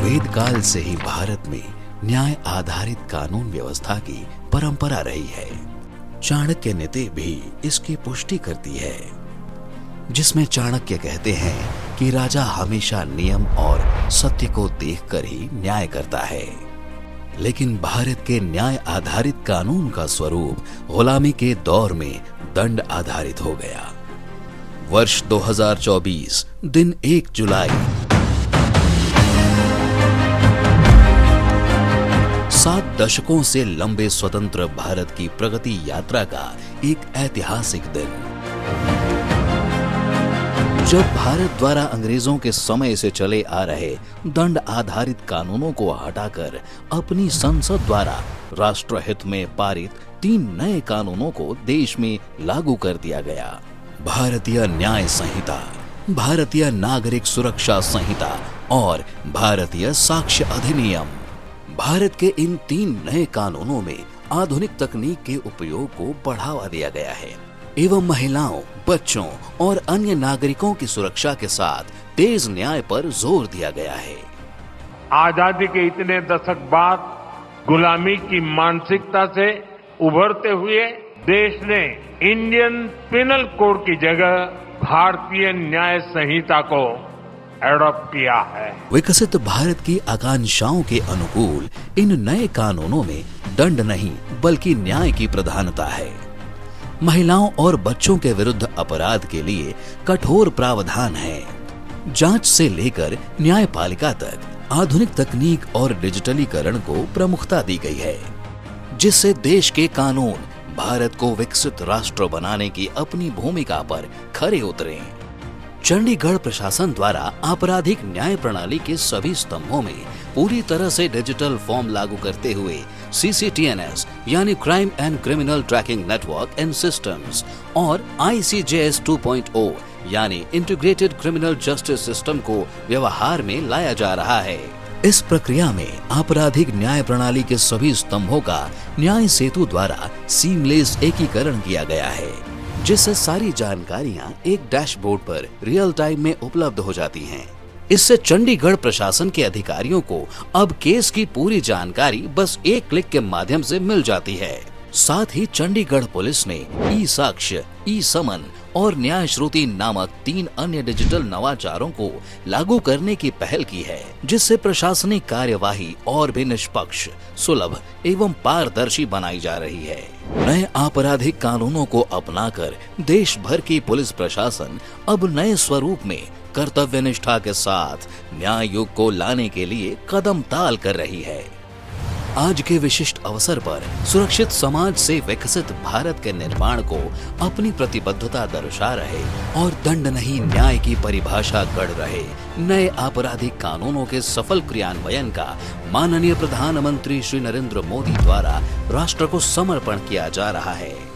वेद काल से ही भारत में न्याय आधारित कानून व्यवस्था की परंपरा रही है। चाणक्य नीति भी इसकी पुष्टि करती है, जिसमें चाणक्य कहते हैं कि राजा हमेशा नियम और सत्य को देखकर ही न्याय करता है। लेकिन भारत के न्याय आधारित कानून का स्वरूप गुलामी के दौर में दंड आधारित हो गया। वर्ष 2024 दिन 1 जुलाई 7 दशकों से लंबे स्वतंत्र भारत की प्रगति यात्रा का एक ऐतिहासिक दिन, जब भारत द्वारा अंग्रेजों के समय से चले आ रहे दंड आधारित कानूनों को हटाकर अपनी संसद द्वारा राष्ट्रहित में पारित 3 नए कानूनों को देश में लागू कर दिया गया। भारतीय न्याय संहिता, भारतीय नागरिक सुरक्षा संहिता और भारतीय साक्ष्य अधिनियम। भारत के इन 3 नए कानूनों में आधुनिक तकनीक के उपयोग को बढ़ावा दिया गया है एवं महिलाओं, बच्चों और अन्य नागरिकों की सुरक्षा के साथ तेज न्याय पर जोर दिया गया है। आजादी के इतने दशक बाद गुलामी की मानसिकता से उभरते हुए देश ने इंडियन पिनल कोड की जगह भारतीय न्याय संहिता को एडॉप्ट किया है। विकसित भारत की आकांक्षाओं के अनुकूल इन नए कानूनों में दंड नहीं बल्कि न्याय की प्रधानता है। महिलाओं और बच्चों के विरुद्ध अपराध के लिए कठोर प्रावधान है। जांच से लेकर न्यायपालिका तक आधुनिक तकनीक और डिजिटलीकरण को प्रमुखता दी गई है, जिससे देश के कानून भारत को विकसित राष्ट्र बनाने की अपनी भूमिका पर खरे उतरे। चंडीगढ़ प्रशासन द्वारा आपराधिक न्याय प्रणाली के सभी स्तंभों में पूरी तरह से डिजिटल फॉर्म लागू करते हुए CCTNS यानी crime and criminal tracking network and systems और ICJS 2.0 यानी इंटीग्रेटेड क्रिमिनल जस्टिस सिस्टम को व्यवहार में लाया जा रहा है। इस प्रक्रिया में आपराधिक न्याय प्रणाली के सभी स्तंभों का न्याय सेतु द्वारा सीमलेस एकीकरण किया गया है, जिससे सारी जानकारियां एक डैशबोर्ड पर रियल टाइम में उपलब्ध हो जाती हैं। इससे चंडीगढ़ प्रशासन के अधिकारियों को अब केस की पूरी जानकारी बस एक क्लिक के माध्यम से मिल जाती है। साथ ही चंडीगढ़ पुलिस ने ई-साक्ष्य, ई-समन और न्याय श्रुति नामक 3 अन्य डिजिटल नवाचारों को लागू करने की पहल की है, जिससे प्रशासनिक कार्यवाही और भी निष्पक्ष, सुलभ एवं पारदर्शी बनाई जा रही है। नए आपराधिक कानूनों को अपनाकर देश भर की पुलिस प्रशासन अब नए स्वरूप में कर्तव्य निष्ठा के साथ न्याय युग को लाने के लिए कदम ताल कर रही है। आज के विशिष्ट अवसर पर सुरक्षित समाज से विकसित भारत के निर्माण को अपनी प्रतिबद्धता दर्शा रहे और दंड नहीं न्याय की परिभाषा गढ़ रहे नए आपराधिक कानूनों के सफल क्रियान्वयन का माननीय प्रधानमंत्री श्री नरेंद्र मोदी द्वारा राष्ट्र को समर्पण किया जा रहा है।